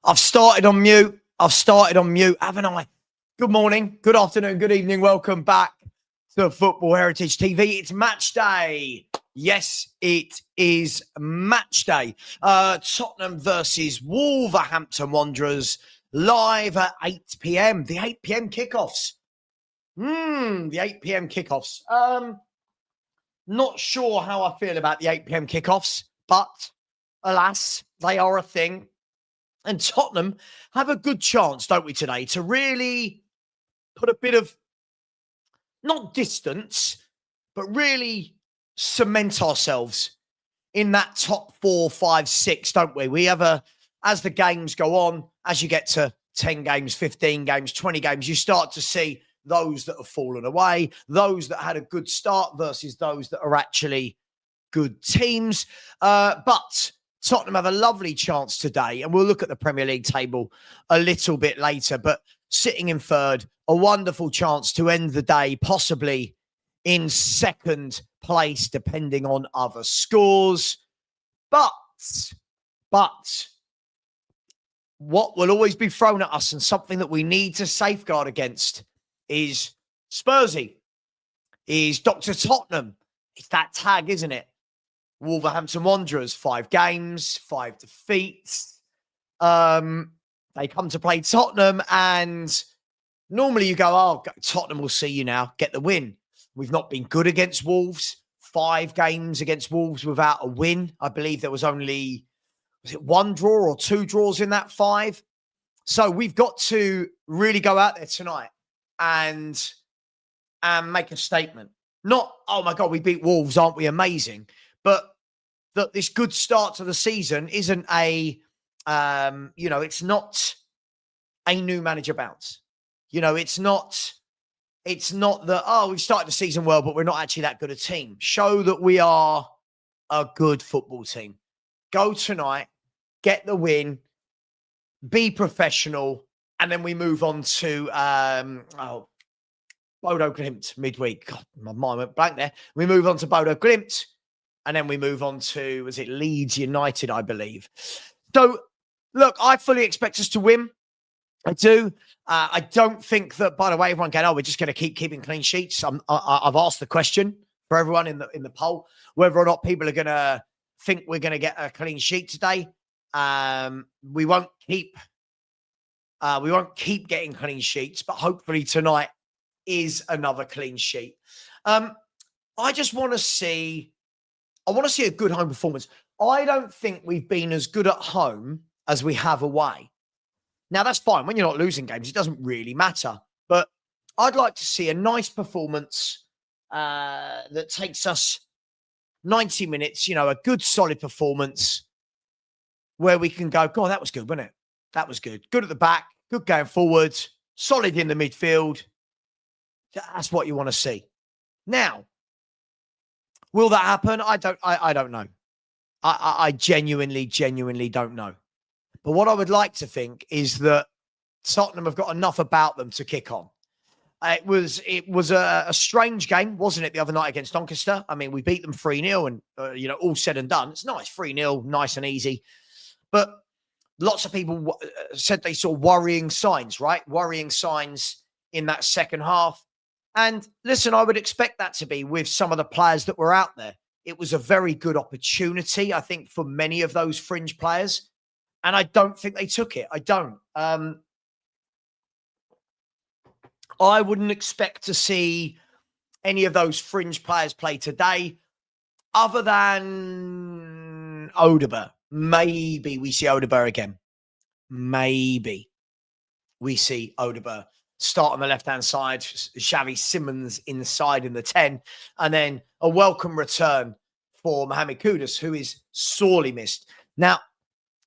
I've started on mute. Haven't I? Good morning, good afternoon, good evening. Welcome back to Football Heritage TV. It's match day. Yes, it is match day. Tottenham versus Wolverhampton Wanderers live at 8 p.m. The 8 p.m. kickoffs. The 8 p.m. kickoffs. Not sure how I feel about the 8 p.m. kickoffs, but alas, they are a thing. And Tottenham have a good chance, don't we, today, to really put a bit of, not distance, but really cement ourselves in that top 4, 5, 6, don't we? We have as the games go on, as you get to 10 games, 15 games, 20 games, you start to see those that have fallen away, those that had a good start versus those that are actually good teams. But Tottenham have a lovely chance today, and we'll look at the Premier League table a little bit later, but sitting in third, a wonderful chance to end the day, possibly in second place, depending on other scores. But what will always be thrown at us and something that we need to safeguard against is Spursy, is Dr. Tottenham. It's that tag, isn't it? Wolverhampton Wanderers, 5 games, 5 defeats. They come to play Tottenham, and normally you go, oh, Tottenham will see you now, get the win. We've not been good against Wolves. 5 games against Wolves without a win. I believe there was only, was it 1 draw or 2 draws in that 5? So we've got to really go out there tonight and make a statement. Not, oh my God, we beat Wolves, aren't we amazing? But that this good start to the season isn't it's not a new manager bounce. It's not that, oh, we've started the season well, but we're not actually that good a team. Show that we are a good football team. Go tonight, get the win, be professional, and then we move on to, Bodo Glimt midweek. God, my mind went blank there. We move on to Bodo Glimt. And then we move on to, was it Leeds United, I believe. So, look, I fully expect us to win. I do. I don't think that, by the way, everyone going, oh, we're just going to keep keeping clean sheets. I've asked the question for everyone in the poll, whether or not people are going to think we're going to get a clean sheet today. We won't keep getting clean sheets, but hopefully tonight is another clean sheet. I just want to see... I want to see a good home performance. I don't think we've been as good at home as we have away. Now, that's fine. When you're not losing games, it doesn't really matter. But I'd like to see a nice performance that takes us 90 minutes, a good solid performance where we can go, God, that was good, wasn't it? That was good. Good at the back, good going forward, solid in the midfield. That's what you want to see. Now, will that happen? I don't know. I genuinely don't know. But what I would like to think is that Tottenham have got enough about them to kick on. It was a strange game, wasn't it, the other night against Doncaster? I mean, we beat them 3-0 and, all said and done. It's nice, 3-0, nice and easy. But lots of people said they saw worrying signs, right? Worrying signs in that second half. And listen, I would expect that to be with some of the players that were out there. It was a very good opportunity, I think, for many of those fringe players. And I don't think they took it. I don't. I wouldn't expect to see any of those fringe players play today other than Odegaard. Maybe we see Odegaard again. Maybe we see Odegaard start on the left-hand side, Xavi Simons inside in the 10, and then a welcome return for Mohamed Kudus, who is sorely missed. Now,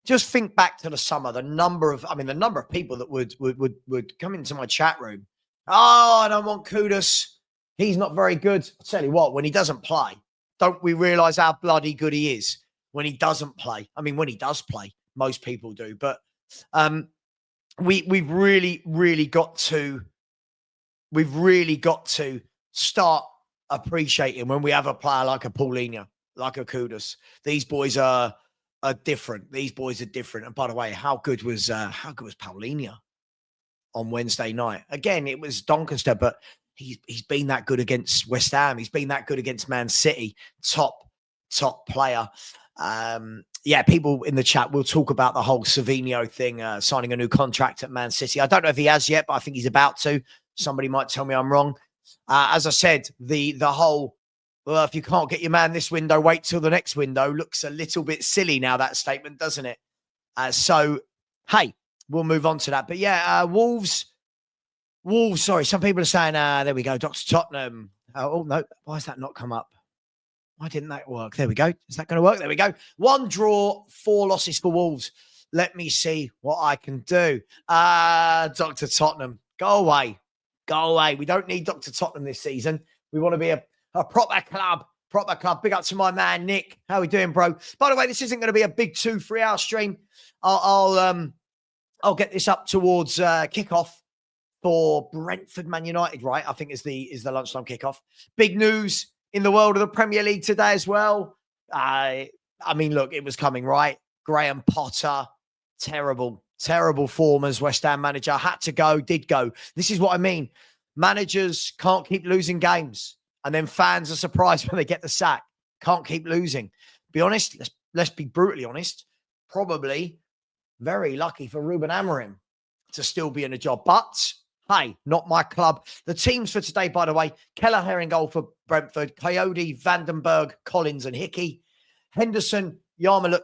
just think back to the summer, the number of people that would come into my chat room. Oh, I don't want Kudus. He's not very good. I'll tell you what, when he doesn't play, don't we realise how bloody good he is when he doesn't play? I mean, when he does play, most people do, but we've really got to start appreciating when we have a player like a Paulinho, like a Kudus. These boys are are different. These boys are different. And by the way, how good was Paulinho on Wednesday night? Again, it was Doncaster, but he's been that good against West Ham. He's been that good against Man City. Top player. Yeah, people in the chat will talk about the whole Savinho thing, signing a new contract at Man City. I don't know if he has yet, but I think he's about to. Somebody might tell me I'm wrong. As I said, the whole, well, if you can't get your man this window, wait till the next window, looks a little bit silly now, that statement, doesn't it? So, hey, we'll move on to that. But yeah, Wolves, sorry, some people are saying, there we go, Dr. Tottenham. Oh, no, why has that not come up? Why didn't that work? There we go. Is that going to work? There we go. 1 draw, 4 losses for Wolves. Let me see what I can do. Dr. Tottenham, go away. Go away. We don't need Dr. Tottenham this season. We want to be a proper club. Big up to my man, Nick. How we doing, bro? By the way, this isn't going to be a big 2-3 hour stream. I'll get this up towards kickoff for Brentford Man United, right? I think is the lunchtime kickoff. Big news in the world of the Premier League today as well. I mean, look, it was coming, right? Graham Potter, terrible form as West Ham manager. Had to go, did go. This is what I mean. Managers can't keep losing games. And then fans are surprised when they get the sack. Can't keep losing. Be honest, let's be brutally honest. Probably very lucky for Ruben Amorim to still be in a job. But hey, not my club. The teams for today, by the way, Kelleher in goal for Brentford, Coyote, Vandenberg, Collins and Hickey, Henderson, Yarmouk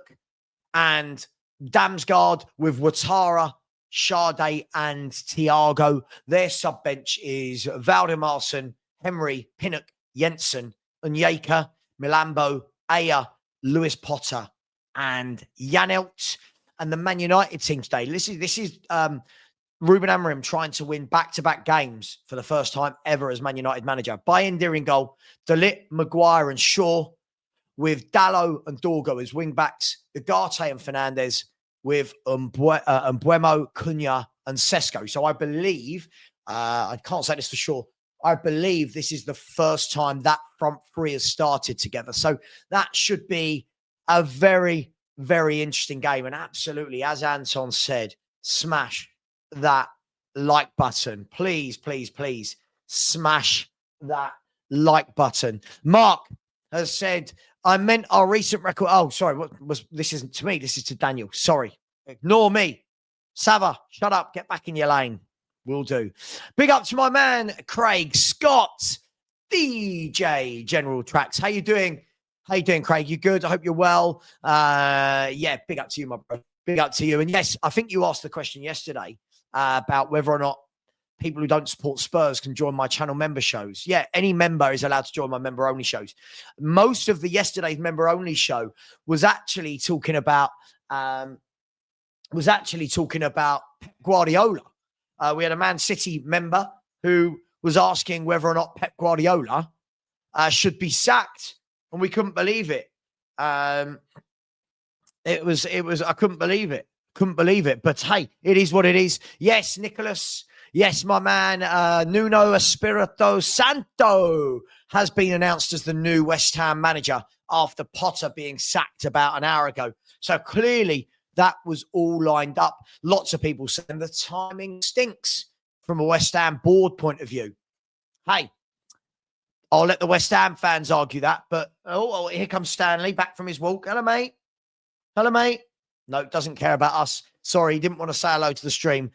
and Damsgaard with Ouattara, Sade and Thiago. Their sub-bench is Valdemarson, Henry, Pinnock, Jensen, Onyeka, Milambo, Aya, Lewis Potter and Janelt. And the Man United team today. This is Ruben Amorim trying to win back-to-back games for the first time ever as Man United manager. Bayindir in goal, De Ligt, Maguire and Shaw, with Dalot and Dorgo as wing-backs, Ugarte and Fernandes, with Mbuemo, Cunha and Sesko. So I believe, I can't say this for sure, I believe this is the first time that front three has started together. So that should be a very, very interesting game. And absolutely, as Anton said, smash that like button. Please, please, please smash that like button. Mark has said, I meant our recent record. Oh, sorry. This isn't to me. This is to Daniel. Sorry. Ignore me. Savva, shut up. Get back in your lane. Will do. Big up to my man, Craig Scott, DJ General Tracks. How you doing? How you doing, Craig? You good? I hope you're well. Yeah, big up to you, my bro. Big up to you. And yes, I think you asked the question yesterday about whether or not people who don't support Spurs can join my channel member shows. Yeah, any member is allowed to join my member-only shows. Most of the yesterday's member-only show was actually talking about Pep Guardiola. We had a Man City member who was asking whether or not Pep Guardiola should be sacked, and we couldn't believe it. It was. I couldn't believe it. But hey, it is what it is. Yes, Nicholas. Yes, my man, Nuno Espirito Santo has been announced as the new West Ham manager after Potter being sacked about an hour ago. So clearly that was all lined up. Lots of people saying the timing stinks from a West Ham board point of view. Hey, I'll let the West Ham fans argue that. But, here comes Stanley back from his walk. Hello, mate. Hello, mate. No, doesn't care about us. Sorry, he didn't want to say hello to the stream.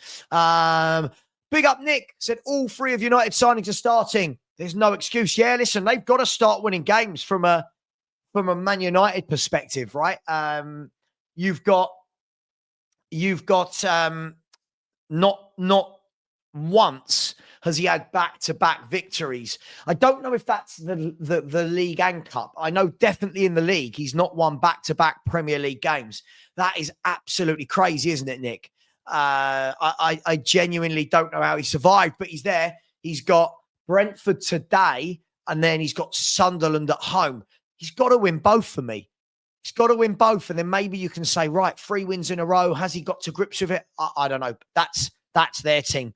Big up Nick, said all 3 of United signings are starting. There's no excuse. Yeah, listen, they've got to start winning games from a Man United perspective, right? You've got not once has he had back-to-back victories. I don't know if that's the league and cup. I know definitely in the league he's not won back-to-back Premier League games. That is absolutely crazy, isn't it, Nick? I genuinely don't know how he survived, but he's there. He's got Brentford today, and then he's got Sunderland at home. He's got to win both for me. He's got to win both, and then maybe you can say, right, 3 wins in a row. Has he got to grips with it? I don't know. That's their team.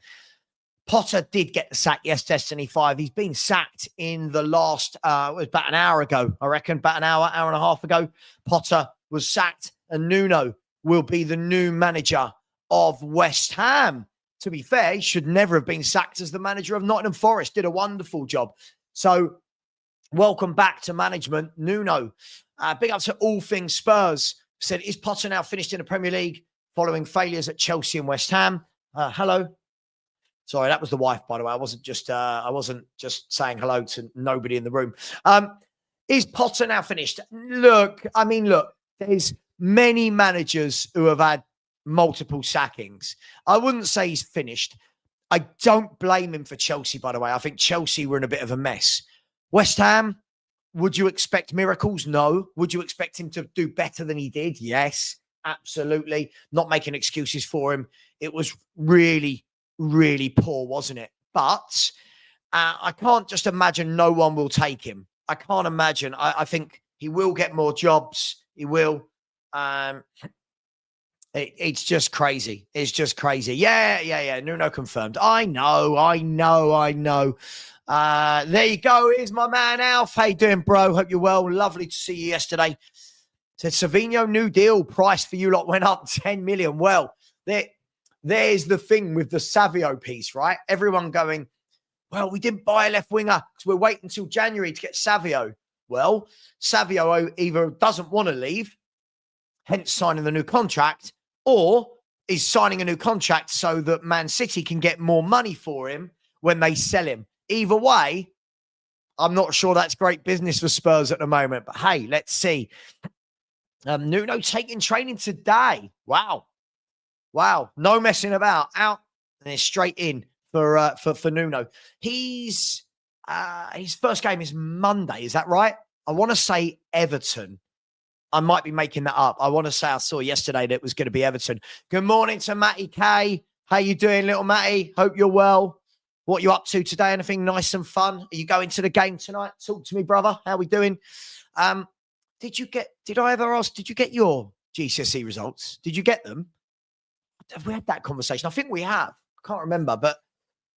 Potter did get the sack, yes, Destiny 5. He's been sacked in the last, it was about an hour ago, I reckon, about an hour and a half ago. Potter was sacked. and Nuno will be the new manager of West Ham. To be fair, he should never have been sacked as the manager of Nottingham Forest. Did a wonderful job. So welcome back to management, Nuno. Big up to All Things Spurs. Said, is Potter now finished in the Premier League following failures at Chelsea and West Ham? Hello. Sorry, that was the wife, by the way. I wasn't just saying hello to nobody in the room. Is Potter now finished? Look, there's many managers who have had multiple sackings. I wouldn't say he's finished. I don't blame him for Chelsea, by the way. I think Chelsea were in a bit of a mess. West Ham, would you expect miracles? No. Would you expect him to do better than he did? Yes, absolutely. Not making excuses for him. It was really, really poor, wasn't it? But I can't just imagine no one will take him. I can't imagine. I think he will get more jobs. He will. It's just crazy. It's just crazy. Yeah. Nuno confirmed. I know. There you go. Here's my man, Alf. How you doing, bro? Hope you're well. Lovely to see you yesterday. Said Savinho, new deal. Price for you lot went up 10 million. Well, there's the thing with the Savio piece, right? Everyone going, well, we didn't buy a left winger because we're waiting until January to get Savio. Well, Savio either doesn't want to leave, hence signing the new contract, or is signing a new contract so that Man City can get more money for him when they sell him. Either way, I'm not sure that's great business for Spurs at the moment. But hey, let's see. Nuno taking training today. Wow. No messing about. Out and then straight in for Nuno. His first game is Monday. Is that right? I want to say Everton. I might be making that up. I want to say I saw yesterday that it was going to be Everton. Good morning to Matty K. How you doing, little Matty? Hope you're well. What are you up to today? Anything nice and fun? Are you going to the game tonight? Talk to me, brother. How we doing? Did you get your GCSE results? Did you get them? Have we had that conversation? I think we have. I can't remember, but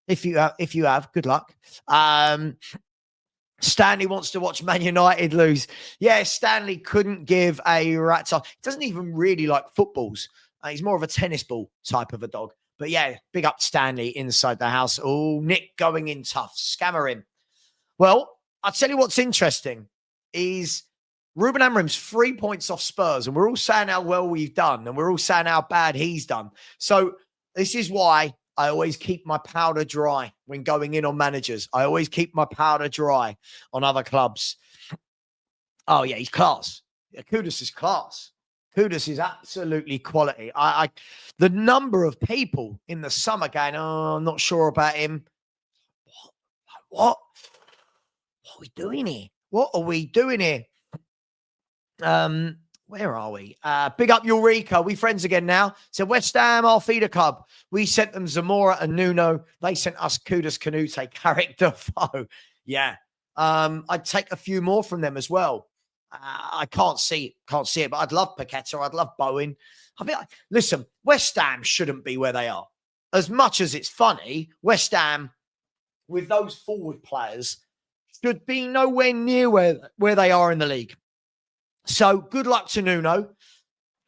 if you have, good luck. Stanley wants to watch Man United lose. Yeah, Stanley couldn't give a rat's ass. He doesn't even really like footballs. He's more of a tennis ball type of a dog. But yeah, big up Stanley inside the house. Oh, Nick going in tough. Scammer him. Well, I'll tell you what's interesting is Ruben Amorim's 3 points off Spurs, and we're all saying how well we've done, and we're all saying how bad he's done. So this is why I always keep my powder dry when going in on managers. I always keep my powder dry on other clubs. Oh, yeah, he's class. Yeah, Kudus is class. Kudus is absolutely quality. The number of people in the summer going, oh, I'm not sure about him. What are we doing here? What are we doing here? Where are we? Big up Eureka. We friends again now. So West Ham, our feeder club. We sent them Zamora and Nuno. They sent us Kudus Kanute, Carrick Defoe. Yeah. I'd take a few more from them as well. I can't see it, but I'd love Paqueta. I'd love Bowen. Listen, West Ham shouldn't be where they are. As much as it's funny, West Ham, with those forward players, should be nowhere near where they are in the league. So good luck to Nuno.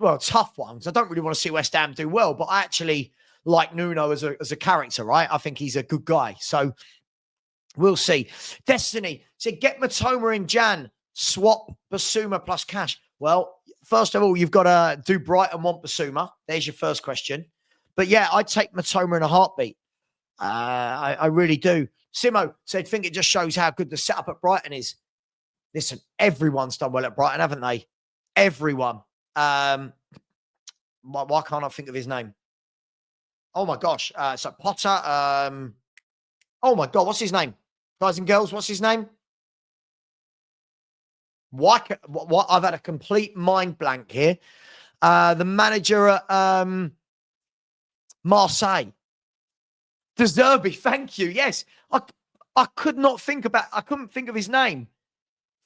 Well, tough ones. I don't really want to see West Ham do well, but I actually like Nuno as a character, right? I think he's a good guy. So we'll see. Destiny said, get Matoma in Jan. Swap Basuma plus cash. Well, first of all, you've got to do Brighton want Basuma. There's your first question. But yeah, I'd take Matoma in a heartbeat. I really do. Simo said, think it just shows how good the setup at Brighton is. Listen, everyone's done well at Brighton, haven't they? Everyone. Why can't I think of his name? Oh, my gosh. So Potter. Oh, my God. What's his name? Guys and girls, what's his name? What? I've had a complete mind blank here. The manager at Marseille. De Zerbi, thank you. Yes. I couldn't think of his name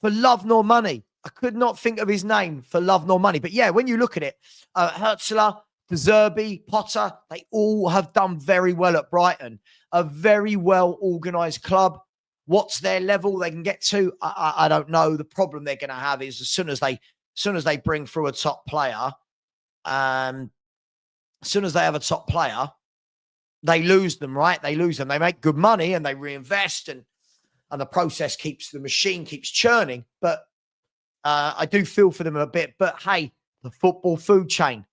for love nor money. I could not think of his name for love nor money. But yeah, when you look at it, Hertzler, De Zerbi, Potter, they all have done very well at Brighton. A very well organised club. What's their level they can get to? I don't know. The problem they're going to have is as soon as they bring through a top player, as soon as they have a top player, they lose them, right? They lose them. They make good money and they reinvest, and the process the machine keeps churning. But I do feel for them a bit. But hey, the football food chain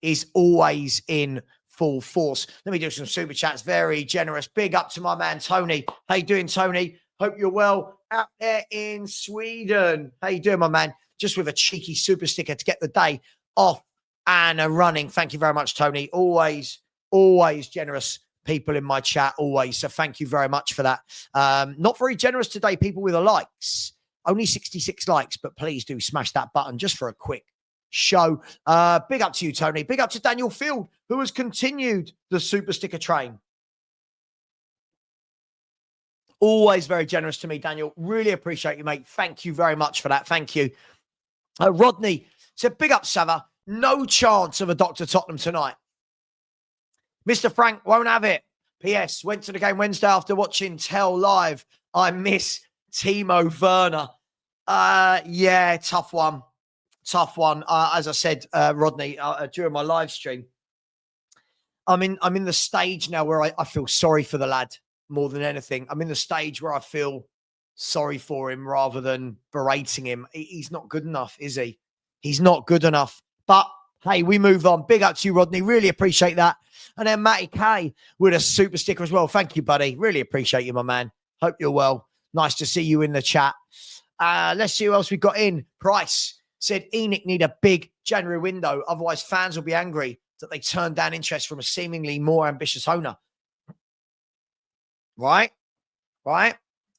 is always in full force. Let me do some super chats. Very generous. Big up to my man, Tony. How you doing, Tony? Hope you're well out there in Sweden. How you doing, my man? Just with a cheeky super sticker to get the day off and running. Thank you very much, Tony. Always generous people in my chat, always. So thank you very much for that. Not very generous today, people, with the likes. Only 66 likes, but please do smash that button just for a quick show. Big up to you, Tony. Big up to Daniel Field, who has continued the super sticker train. Always very generous to me, Daniel. Really appreciate you, mate. Thank you very much for that. Thank you. Rodney said, big up, Savva. No chance of a Dr. Tottenham tonight. Mr. Frank won't have it. P.S. Went to the game Wednesday after watching Tell live. I miss Timo Werner. Yeah, tough one. Tough one. As I said, Rodney, during my live stream, I'm in the stage now where I feel sorry for the lad more than anything. I'm in the stage where I feel sorry for him rather than berating him. He's not good enough, is he? He's not good enough. But hey, we move on. Big up to you, Rodney. Really appreciate that. And then Matty K with a super sticker as well. Thank you, buddy. Really appreciate you, my man. Hope you're well. Nice to see you in the chat. Let's see who else we got in. Price said ENIC need a big January window. Otherwise, fans will be angry that they turned down interest from a seemingly more ambitious owner. Right?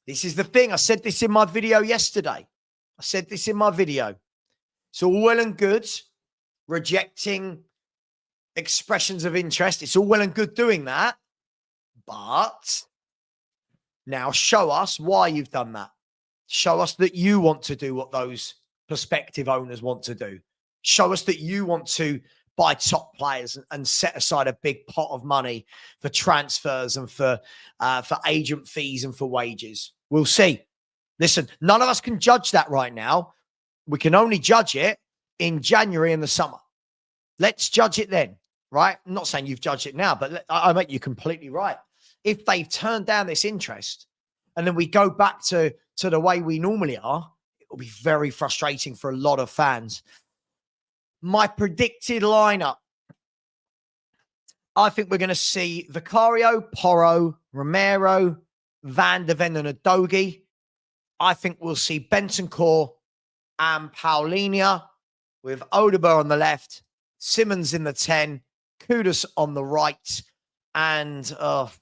This is the thing. I said this in my video yesterday. It's all well and good rejecting expressions of interest. It's all well and good doing that. But now show us why you've done that. Show us that you want to do what those prospective owners want to do. Show us that you want to buy top players and set aside a big pot of money for transfers and for agent fees and for wages. We'll see. Listen, none of us can judge that right now. We can only judge it in January in the summer. Let's judge it then, right? I'm not saying you've judged it now, but I make you completely right. If they've turned down this interest and then we go back to the way we normally are, it will be very frustrating for a lot of fans. My predicted lineup, I think we're going to see Vicario, Porro, Romero, Van de Ven and Udogie. I think we'll see Bentancur and Paulinho with Odegaard on the left, Simmons in the 10, Kudus on the right, and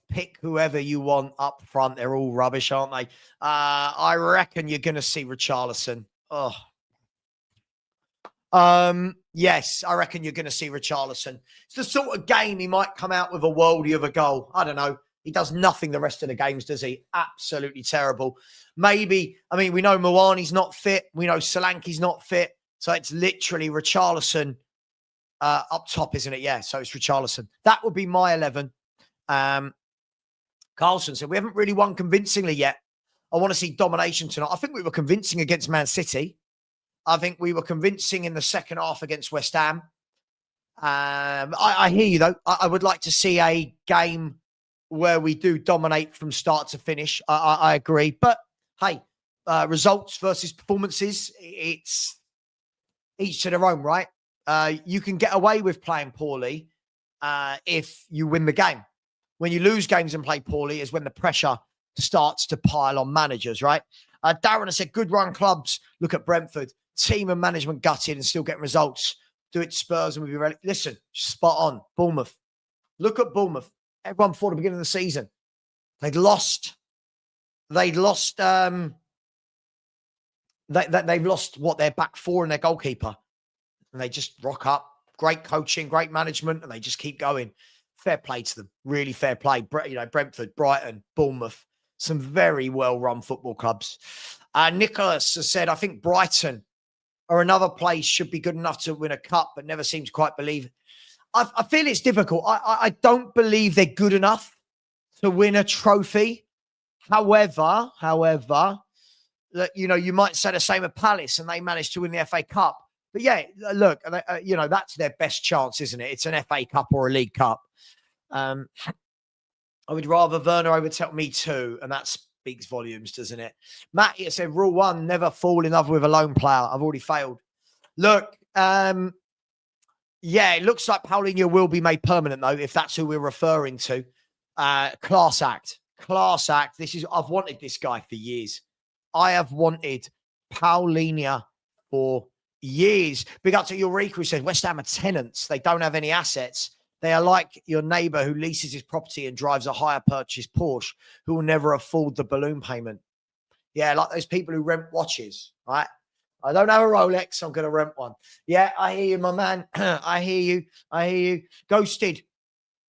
pick whoever you want up front. They're all rubbish, aren't they? I reckon you're going to see Richarlison. Yes, I reckon you're going to see Richarlison. It's the sort of game he might come out with a worldie of a goal. I don't know. He does nothing the rest of the games, does he? Absolutely terrible. Maybe, we know Mwani's not fit. We know Solanke's not fit. So it's literally Richarlison up top, isn't it? Yeah, so it's Richarlison. That would be my 11. Carlson said, we haven't really won convincingly yet. I want to see domination tonight. I think we were convincing against Man City. I think we were convincing in the second half against West Ham. I hear you, though. I would like to see a game where we do dominate from start to finish. I agree. But, hey, results versus performances, it's each to their own, right? You can get away with playing poorly if you win the game. When you lose games and play poorly is when the pressure starts to pile on managers, right? Darren has said, good run clubs. Look at Brentford. Team and management gutted and still getting results. Do it Spurs and we'll be ready. Listen, spot on. Bournemouth. Look at Bournemouth. Everyone thought at the beginning of the season. They'd lost they've lost their back four and their goalkeeper. And they just rock up. Great coaching, great management, and they just keep going. Fair play to them. Really fair play. Brentford, Brighton, Bournemouth. Some very well-run football clubs. Nicholas has said, I think Brighton or another place should be good enough to win a cup, but never seem to quite believe it. I feel it's difficult. I don't believe they're good enough to win a trophy. However, you might say the same of Palace and they managed to win the FA Cup. But yeah, look, you know, that's their best chance, isn't it? It's an FA Cup or a League Cup. I would rather Werner overtake me too, and that speaks volumes, doesn't it? Matt here said, rule 1, never fall in love with a lone player. I've already failed. Look, yeah, it looks like Paulinho will be made permanent, though, if that's who we're referring to. Class act. Class act. I've wanted this guy for years. I have wanted Paulinho for years. Big up to Eureka, who says West Ham are tenants. They don't have any assets. They are like your neighbour who leases his property and drives a hire purchase Porsche, who will never afford the balloon payment. Yeah, like those people who rent watches, right? I don't have a Rolex. I'm going to rent one. Yeah, I hear you, my man. I hear you. I hear you. Ghosted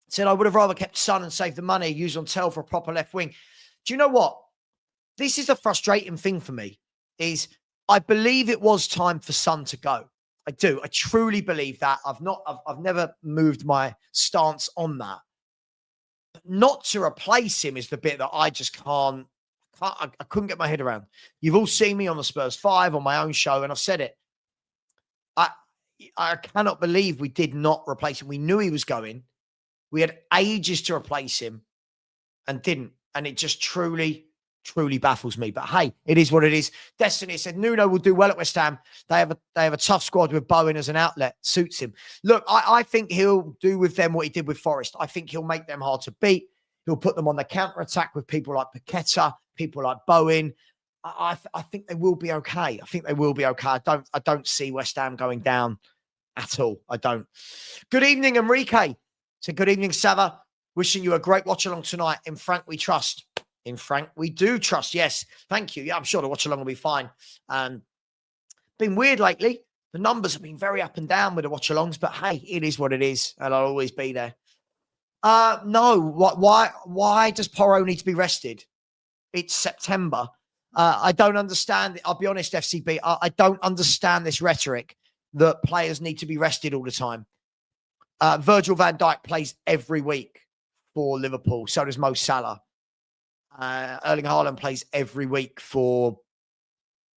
said, I would have rather kept Son and saved the money used on Tel for a proper left wing. Do you know what? This is a frustrating thing for me, is I believe it was time for Son to go. I do. I truly believe that. I've never moved my stance on that. But not to replace him is the bit that I just can't. I couldn't get my head around. You've all seen me on the Spurs 5 on my own show, and I've said it. I cannot believe we did not replace him. We knew he was going. We had ages to replace him and didn't. And it just truly baffles me. But hey, it is what it is. Destiny said Nuno will do well at West Ham. They have a tough squad with Bowen as an outlet. Suits him. Look, I think he'll do with them what he did with Forest. I think he'll make them hard to beat. He'll put them on the counter-attack with people like Paqueta, people like Bowen. I think they will be okay. I think they will be okay. I don't see West Ham going down at all. I don't. Good evening, Enrique. So good evening, Savva. Wishing you a great watch-along tonight. In Frank, we trust. In Frank, we do trust. Yes. Thank you. Yeah, I'm sure the watch-along will be fine. Been weird lately. The numbers have been very up and down with the watch-alongs, but hey, it is what it is, and I'll always be there. No. Why does Porro need to be rested? It's September. I don't understand. I'll be honest, FCB. I don't understand this rhetoric that players need to be rested all the time. Virgil van Dijk plays every week for Liverpool. So does Mo Salah. Erling Haaland plays every week for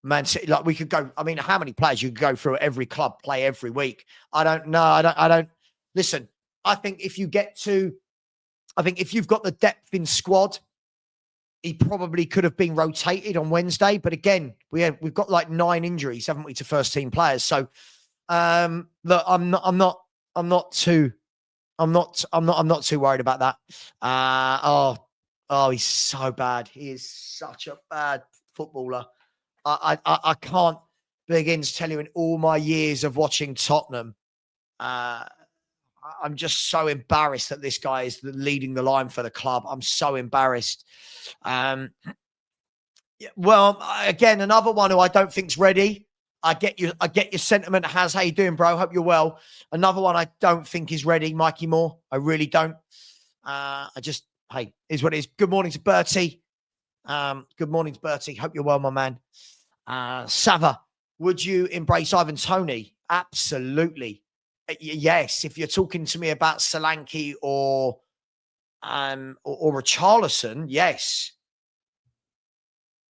Man City. Like, we could go. I mean, how many players you could go through at every club play every week? I don't know. I don't. Listen, I think if you've got the depth in squad, he probably could have been rotated on Wednesday. But again, we've got like 9 injuries, haven't we, to first team players? So look, I'm not too worried about that. Oh, he's so bad. He is such a bad footballer. I can't begin to tell you, in all my years of watching Tottenham, I'm just so embarrassed that this guy is leading the line for the club. I'm so embarrassed. Well, again, another one who I don't think's ready. I get your sentiment. How you doing, bro? Hope you're well. Another one I don't think is ready, Mikey Moore. I really don't. Hey, is what it is. Good morning to Bertie. Good morning to Bertie. Hope you're well, my man. Savva, would you embrace Ivan Toney? Absolutely. Yes. If you're talking to me about Solanke or Richarlison, yes.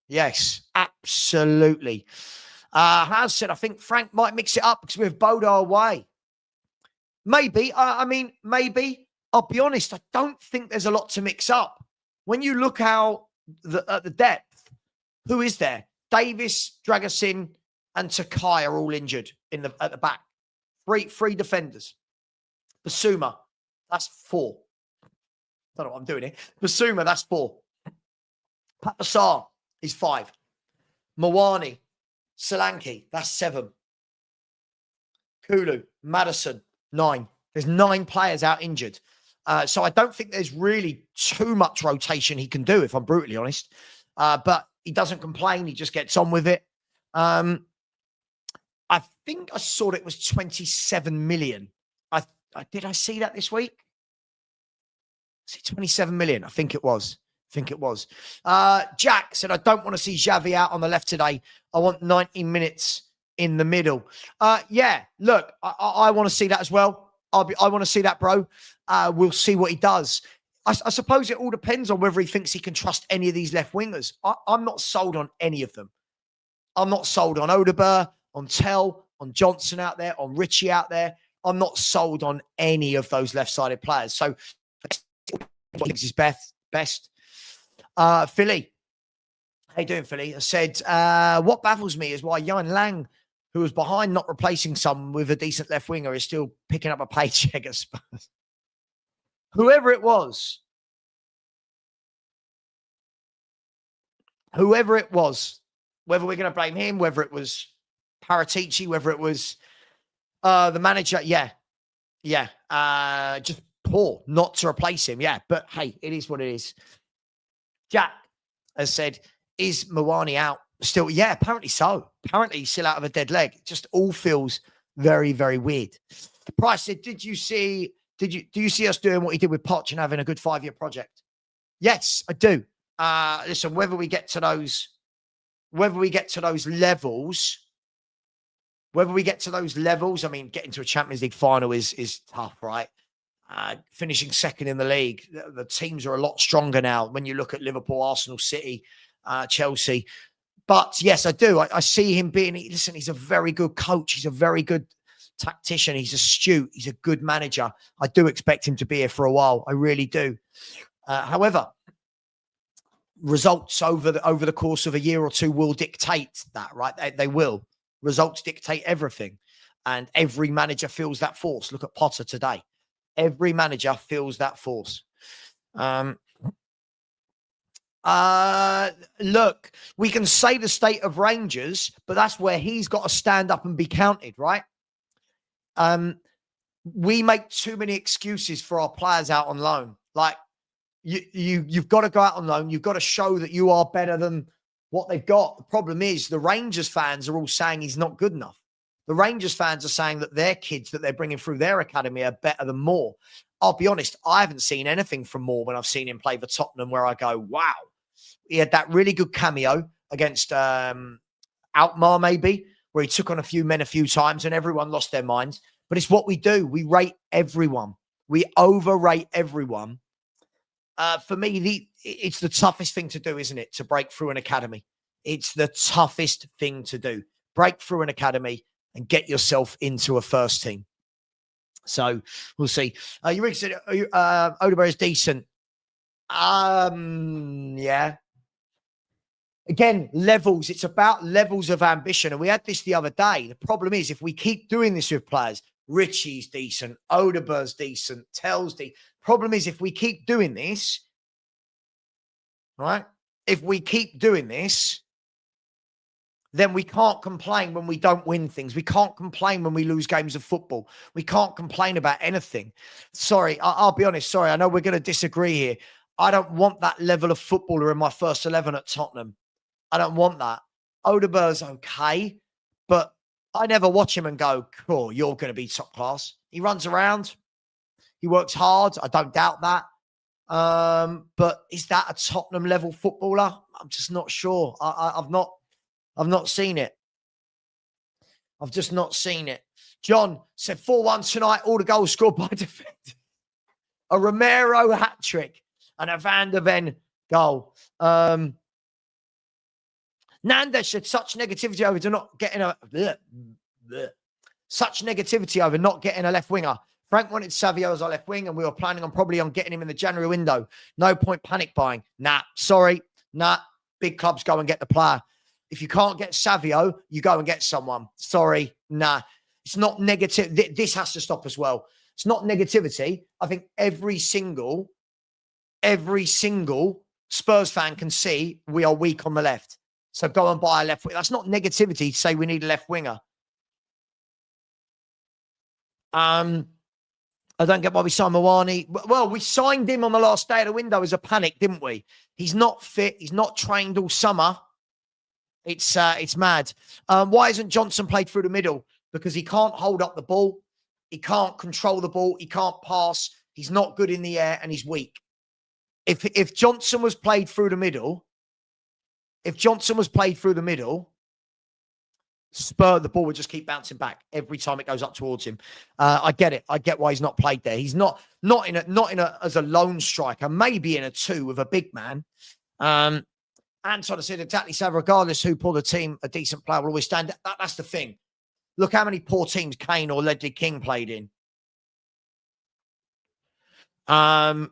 Yes, absolutely. Has said, I think Frank might mix it up because we have Bodo away. Maybe. I mean, maybe. I'll be honest, I don't think there's a lot to mix up. When you look at the depth, who is there? Davis, Dragusin, and Takai are all injured at the back. Three defenders. Basuma, that's 4. Don't know what I'm doing here. Basuma, that's 4. Papasar is 5. Mawani, Solanke, that's 7. Kulu, Madison, 9. There's 9 players out injured. So I don't think there's really too much rotation he can do, if I'm brutally honest. But he doesn't complain. He just gets on with it. I think I saw it was 27 million. Did I see that this week? See, 27 million. I think it was. Jack said, I don't want to see Xavi out on the left today. I want 90 minutes in the middle. Yeah, look, I want to see that as well. I want to see that, bro. We'll see what he does. I suppose it all depends on whether he thinks he can trust any of these left wingers. I'm not sold on any of them. I'm not sold on Odegaard, on Tell, on Johnson out there, on Richie out there. I'm not sold on any of those left-sided players. So he's his best. Philly. How you doing, Philly? I said, what baffles me is why Jan Lang, who was behind not replacing someone with a decent left winger, is still picking up a paycheck at Spurs. Whoever it was, whether we're going to blame him, whether it was Paratici, whether it was the manager, just poor not to replace him. Yeah, but hey, it is what it is. Jack has said, is Mwani out still? Yeah, apparently so. Apparently he's still out of a dead leg. It just all feels very, very weird. Price said, do you see us doing what he did with Poch and having a good 5-year project? Yes, I do. Listen, whether we get to those levels, I mean, getting to a Champions League final is tough, right? Finishing second in the league, the teams are a lot stronger now when you look at Liverpool, Arsenal, City, Chelsea. But yes, I do. I see him being, listen, he's a very good coach. He's a very good tactician. He's astute. He's a good manager. I do expect him to be here for a while. I really do. However, results over the course of a year or two will dictate that, right? They will. Results dictate everything. And every manager feels that force. Look at Potter today. Every manager feels that force. Look, we can say the state of Rangers, but that's where he's got to stand up and be counted, right? We make too many excuses for our players out on loan. Like, you've got to go out on loan. You've got to show that you are better than what they've got. The problem is the Rangers fans are all saying he's not good enough. The Rangers fans are saying that their kids that they're bringing through their academy are better than Moore. I'll be honest, I haven't seen anything from Moore when I've seen him play for Tottenham where I go, wow. He had that really good cameo against Alkmaar, maybe, where he took on a few men a few times and everyone lost their minds. But it's what we do. We rate everyone. We overrate everyone. For me, it's the toughest thing to do, isn't it? To break through an academy. It's the toughest thing to do. Break through an academy and get yourself into a first team. So we'll see. You said Odegaard is decent. Yeah. Again, levels. It's about levels of ambition. And we had this the other day. The problem is if we keep doing this with players, Richie's decent, Odegaard's decent, Tell's decent. Problem is if we keep doing this, right? If we keep doing this, then we can't complain when we don't win things. We can't complain when we lose games of football. We can't complain about anything. Sorry, I'll be honest. Sorry, I know we're going to disagree here. I don't want that level of footballer in my first 11 at Tottenham. I don't want that. Odegaard's okay, but I never watch him and go, cool, you're going to be top class. He runs around. He works hard. I don't doubt that. But is that a Tottenham level footballer? I'm just not sure. I've not seen it. I've just not seen it. John said 4-1 tonight. All the goals scored by defenders. A Romero hat-trick and a Van der Ven goal. Nanda said such negativity over not getting a left winger. Frank wanted Savio as our left wing, and we were planning on probably on getting him in the January window. No point panic buying. Nah, sorry. Nah, big clubs go and get the player. If you can't get Savio, you go and get someone. Sorry. Nah, it's not negative. This has to stop as well. It's not negativity. I think every single Spurs fan can see we are weak on the left. So go and buy a left winger. That's not negativity to say we need a left winger. I don't get why we signed Mwani. Well, we signed him on the last day of the window as a panic, didn't we? He's not fit. He's not trained all summer. It's mad. Why isn't Johnson played through the middle? Because he can't hold up the ball. He can't control the ball. He can't pass. He's not good in the air and he's weak. If Johnson was played through the middle, the ball would just keep bouncing back every time it goes up towards him. I get it. I get why he's not played there. He's not in a as a lone striker, maybe in a 2 with a big man. Anton said exactly so. Regardless who pulled the team, a decent player will always stand. That's the thing. Look how many poor teams Kane or Ledley King played in. Matty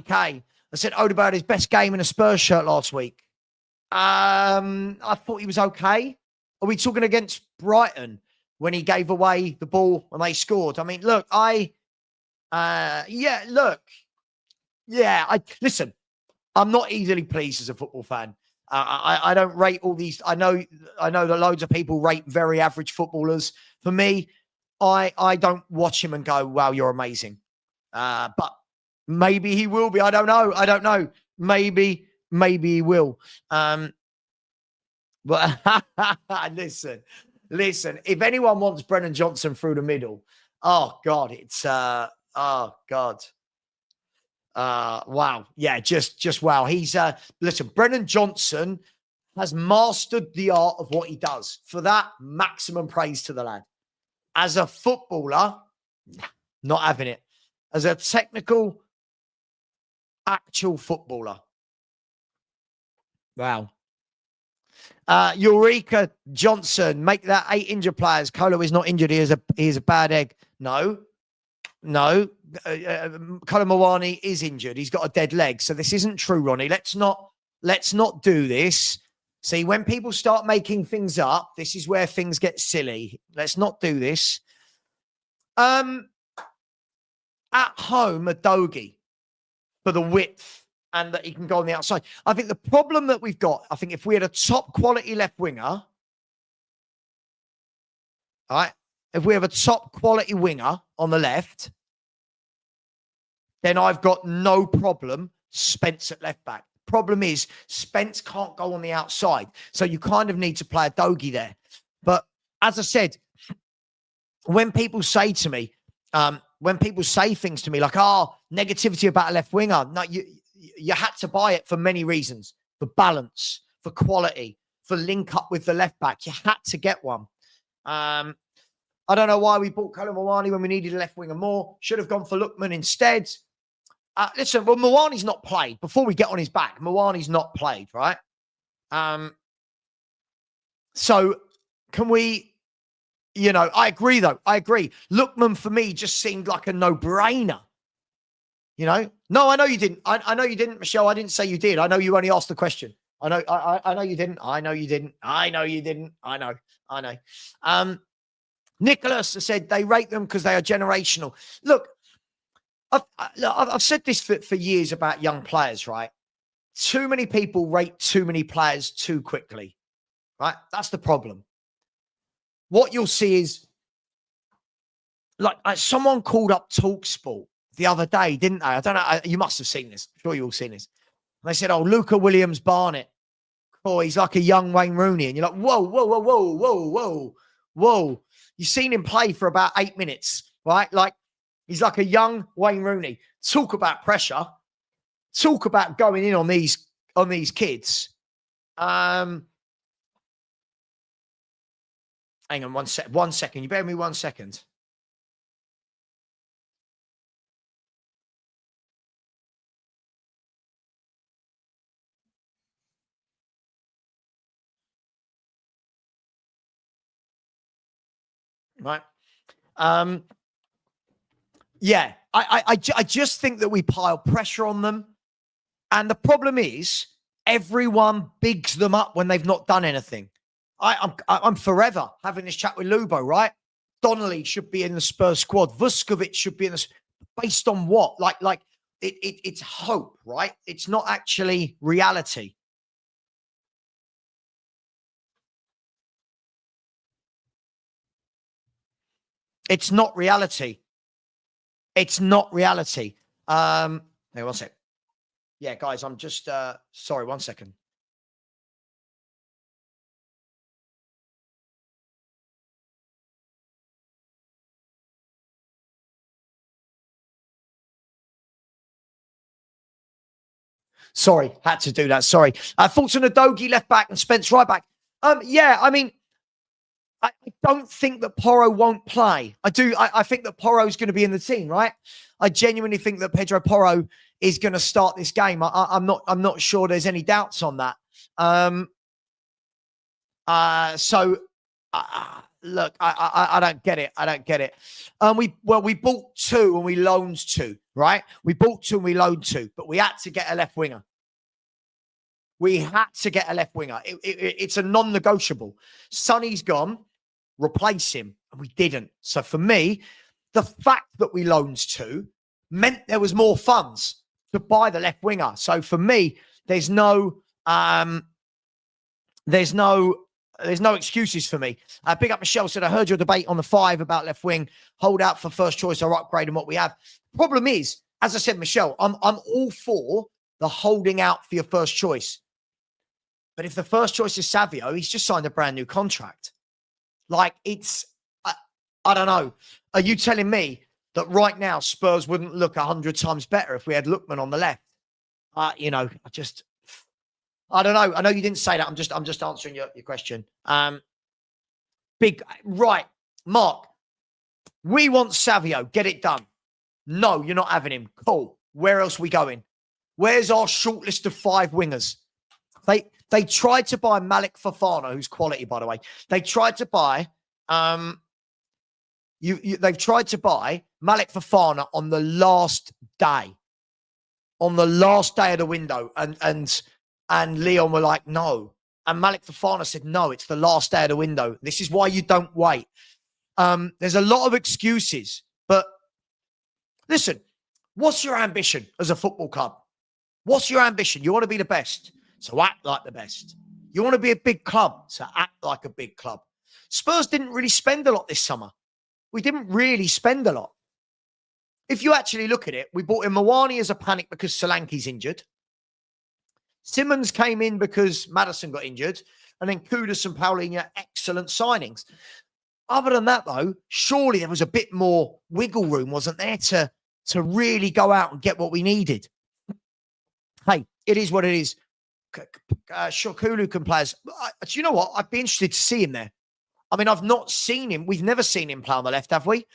K, I said Odegaard had his best game in a Spurs shirt last week. I thought he was okay. Are we talking against Brighton when he gave away the ball and they scored? I mean, look, listen, I'm not easily pleased as a football fan. I don't rate all these. I know that loads of people rate very average footballers. For me, I don't watch him and go, wow, you're amazing. But maybe he will be. I don't know. Maybe he will. But listen. If anyone wants Brennan Johnson through the middle, oh God, it's wow. Yeah, just wow. He's listen, Brennan Johnson has mastered the art of what he does. For that, maximum praise to the lad. As a footballer, not having it. As a technical, actual footballer. Wow. Eureka Johnson, make that 8 injured players. Colo is not injured. He is a bad egg. No. Colin Mawani is injured. He's got a dead leg. So this isn't true, Ronnie. Let's not do this. See, when people start making things up, this is where things get silly. Let's not do this. At home, a Dogie for the width and that he can go on the outside. I think the problem that we've got, I think if we had a top quality left winger, all right, if we have a top quality winger on the left, then I've got no problem Spence at left back. Problem is, Spence can't go on the outside. So you kind of need to play a Dogie there. But as I said, when people say to me, when people say things to me like, negativity about a left winger, no, you had to buy it for many reasons. For balance, for quality, for link up with the left back. You had to get one. I don't know why we bought Colin Mawani when we needed a left winger more. Should have gone for Lookman instead. Listen, well, Mawani's not played. Before we get on his back, Mawani's not played, right? So can we, I agree, though. I agree. Lookman, for me, just seemed like a no-brainer. No, I know you didn't. I know you didn't, Michelle. I didn't say you did. I know you only asked the question. I know you didn't. I know you didn't. I know. Nicholas said they rate them because they are generational. Look, I've said this for years about young players, right? Too many people rate too many players too quickly, right? That's the problem. What you'll see is, like someone called up TalkSport the other day, didn't they? I don't know. You must have seen this. I'm sure you've all seen this. And they said, Luca Williams-Barnett. He's like a young Wayne Rooney. And you're like, whoa. You've seen him play for about 8 minutes, right? Like, he's like a young Wayne Rooney. Talk about pressure. Talk about going in on these kids. Hang on 1 second. You bear with me 1 second. Right. Yeah, I just think that we pile pressure on them. And the problem is everyone bigs them up when they've not done anything. I'm forever having this chat with Lubo, right? Donnelly should be in the Spurs squad. Vuskovic should be in the... Based on what? Like it's hope, right? It's not actually reality. It's not reality. It's not reality. Hang on 1 sec. Yeah, guys, I'm just sorry, 1 second. Sorry, had to do that. Sorry. Thoughts on Udogie left back and Spence right back. Yeah, I mean, I don't think that Porro won't play. I do. I think that Porro's going to be in the team, right? I genuinely think that Pedro Porro is going to start this game. I'm not sure there's any doubts on that. Look, I don't get it. I don't get it. We bought 2 and we loaned 2, right? We bought 2 and we loaned 2, but we had to get a left winger. We had to get a left winger. It's a non-negotiable. Sonny's gone, replace him, and we didn't. So for me, the fact that we loaned 2 meant there was more funds to buy the left winger. So for me, there's no excuses for me. Big up Michelle said, I heard your debate on the 5 about left wing, hold out for first choice or upgrade on what we have. Problem is, as I said, Michelle, I'm all for the holding out for your first choice. But if the first choice is Savio, he's just signed a brand new contract. Like I don't know. Are you telling me that right now Spurs wouldn't look 100 times better if we had Lookman on the left? I don't know. I know you didn't say that. I'm just answering your question. Right. Mark, we want Savio. Get it done. No, you're not having him. Cool. Where else are we going? Where's our short list of 5 wingers? They tried to buy Malik Fofana, who's quality, by the way. They tried to buy they've tried to buy Malik Fofana on the last day. On the last day of the window. And Leon were like, no. And Malik Fofana said, no, it's the last day of the window. This is why you don't wait. There's a lot of excuses. But listen, what's your ambition as a football club? What's your ambition? You want to be the best, so act like the best. You want to be a big club, so act like a big club. Spurs didn't really spend a lot this summer. We didn't really spend a lot. If you actually look at it, we bought in Mawani as a panic because Solanke's injured. Simmons came in because Maddison got injured. And then Kudus and Paulinho, excellent signings. Other than that, though, surely there was a bit more wiggle room, wasn't there, to really go out and get what we needed. Hey, it is what it is. Sure, Kulu can play as... Do you know what? I'd be interested to see him there. I mean, I've not seen him. We've never seen him play on the left, have we?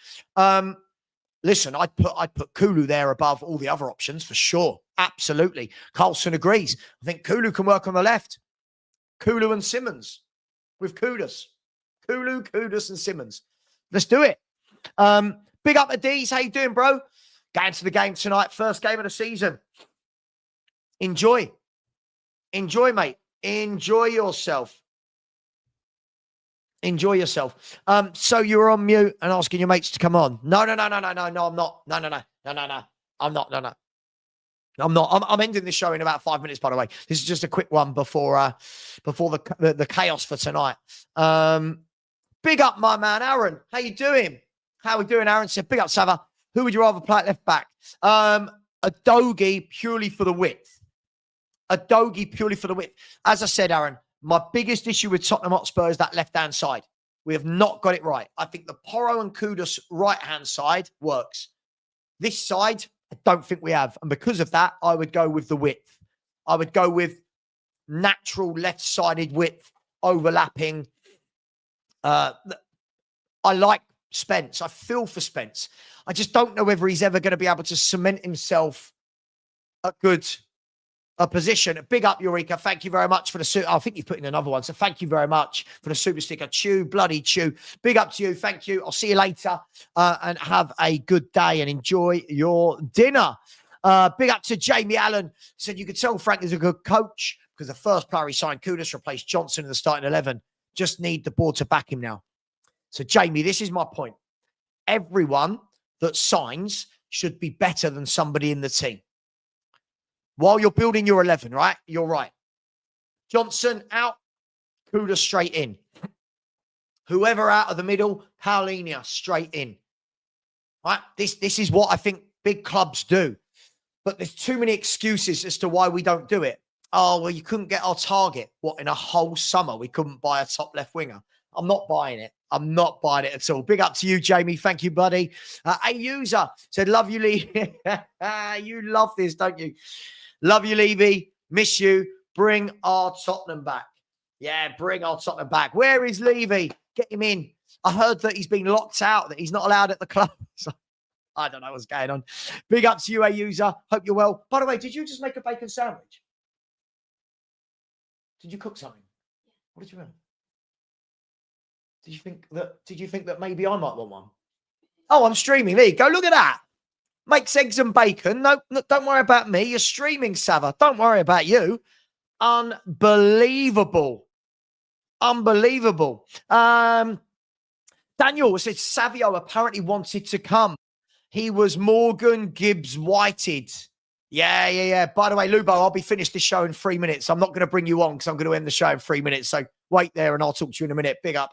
Listen, I'd put Kulu there above all the other options for sure. Absolutely. Carlson agrees. I think Kulu can work on the left. Kulu and Simmons with Kudus. Kulu, Kudus and Simmons. Let's do it. Big up the D's. How you doing, bro? Going to the game tonight. First game of the season. Enjoy. Enjoy, mate. Enjoy yourself. Enjoy yourself. So you're on mute and asking your mates to come on. No, I'm not. I'm not. I'm ending the show in about 5 minutes, by the way. This is just a quick one before the chaos for tonight. Big up, my man, Aaron. How you doing? How we doing, Aaron? Said, big up, Savva. Who would you rather play at left back? A Dogie purely for the width. A Dogie purely for the width. As I said, Aaron, my biggest issue with Tottenham Hotspur is that left-hand side. We have not got it right. I think the Porro and Kudus right-hand side works. This side, I don't think we have. And because of that, I would go with the width. I would go with natural left-sided width, overlapping. I like Spence. I feel for Spence. I just don't know whether he's ever going to be able to cement himself a position. Big up, Eureka. Thank you very much for the super. I think you've put in another one. So thank you very much for the super sticker. Bloody chew. Big up to you. Thank you. I'll see you later and have a good day and enjoy your dinner. Big up to Jamie Allen. Said you could tell Frank is a good coach because the first player he signed, Kudus, replaced Johnson in the starting 11. Just need the board to back him now. So Jamie, this is my point. Everyone that signs should be better than somebody in the team. While you're building your 11, right? You're right. Johnson out, Kudus straight in. Whoever out of the middle, Paulinho straight in. Right? This is what I think big clubs do. But there's too many excuses as to why we don't do it. Oh, well, you couldn't get our target. What, in a whole summer, we couldn't buy a top left winger? I'm not buying it. I'm not buying it at all. Big up to you, Jamie. Thank you, buddy. A user said, love you, Lee. You love this, don't you? Love you, Levy. Miss you. Bring our Tottenham back. Yeah, bring our Tottenham back. Where is Levy? Get him in. I heard that he's been locked out, that he's not allowed at the club. So, I don't know what's going on. Big up to you, a user. Hope you're well. By the way, did you just make a bacon sandwich? Did you cook something? What did you have? Did you think that maybe I might want one? Oh, I'm streaming. There you go. Look at that. Makes eggs and bacon. No, don't worry about me. You're streaming, Savva. Don't worry about you. Unbelievable. Unbelievable. Daniel said Savio apparently wanted to come. He was Morgan Gibbs Whited. Yeah. By the way, Lubo, I'll be finished this show in 3 minutes. I'm not going to bring you on because I'm going to end the show in 3 minutes. So wait there and I'll talk to you in a minute. Big up.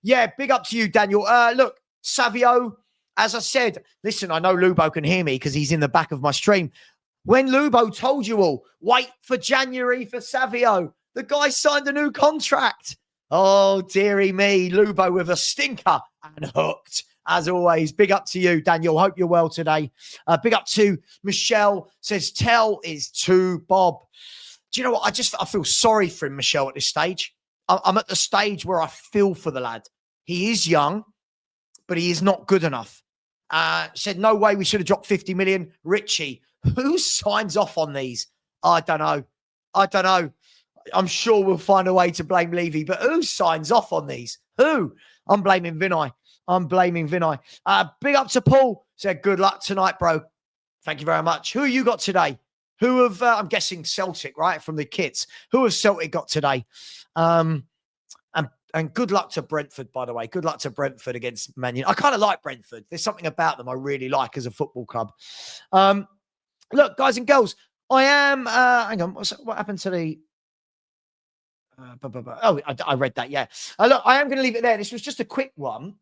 Big up to you, Daniel. Look, Savio, as I said, listen, I know Lubo can hear me because he's in the back of my stream. When Lubo told you all, wait for January for Savio, the guy signed a new contract. Oh, dearie me, Lubo with a stinker and hooked. As always, big up to you, Daniel. Hope you're well today. Big up to Michelle, says, tell is to Bob. Do you know what? I feel sorry for him, Michelle, at this stage. I'm at the stage where I feel for the lad. He is young, but he is not good enough. Said, no way we should have dropped 50 million. Richie, who signs off on these? I don't know. I'm sure we'll find a way to blame Levy, but who signs off on these? Who? I'm blaming Vinay. Big up to Paul. Said, good luck tonight, bro. Thank you very much. Who you got today? Who have, I'm guessing Celtic, right? From the kits. Who has Celtic got today? And good luck to Brentford, by the way. Good luck to Brentford against Man United. I kind of like Brentford. There's something about them I really like as a football club. Look, guys and girls, I am, hang on, what happened to the, I read that, yeah. Look, I am going to leave it there. This was just a quick one.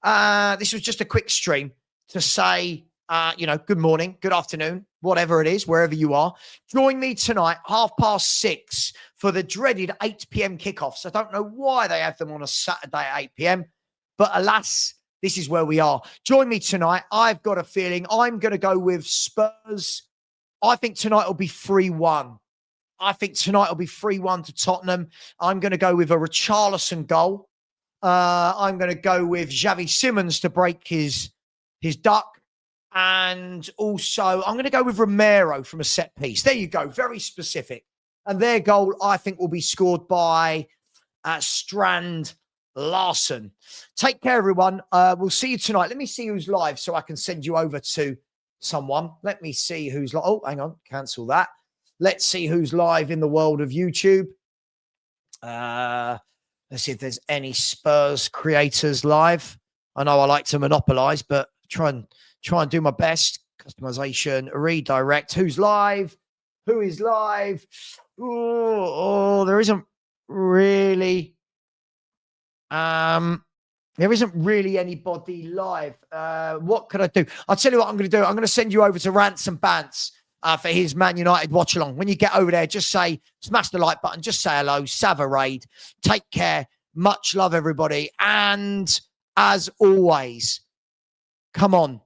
This was just a quick stream to say, good morning, good afternoon, whatever it is, wherever you are. Join me tonight, 6:30, for the dreaded 8 p.m. kickoffs. I don't know why they have them on a Saturday at 8 p.m., but alas, this is where we are. Join me tonight. I've got a feeling I'm going to go with Spurs. I think tonight will be 3-1. I think tonight will be 3-1 to Tottenham. I'm going to go with a Richarlison goal. I'm going to go with Xavi Simons to break his duck. And also, I'm going to go with Romero from a set piece. There you go. Very specific. And their goal, I think, will be scored by Strand Larson. Take care, everyone. We'll see you tonight. Let me see who's live so I can send you over to someone. Let me see who's live. Oh, hang on. Cancel that. Let's see who's live in the world of YouTube. Let's see if there's any Spurs creators live. I know I like to monopolize, but try and do my best. Customization, redirect. Who's live? Who is live? Oh, there isn't really. There isn't really anybody live. What could I do? I'll tell you what I'm going to do. I'm going to send you over to Rants and Bants for his Man United watch along. When you get over there, just smash the like button. Just say hello. Savva Raid. Take care. Much love, everybody. And as always, come on,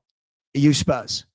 you Spurs.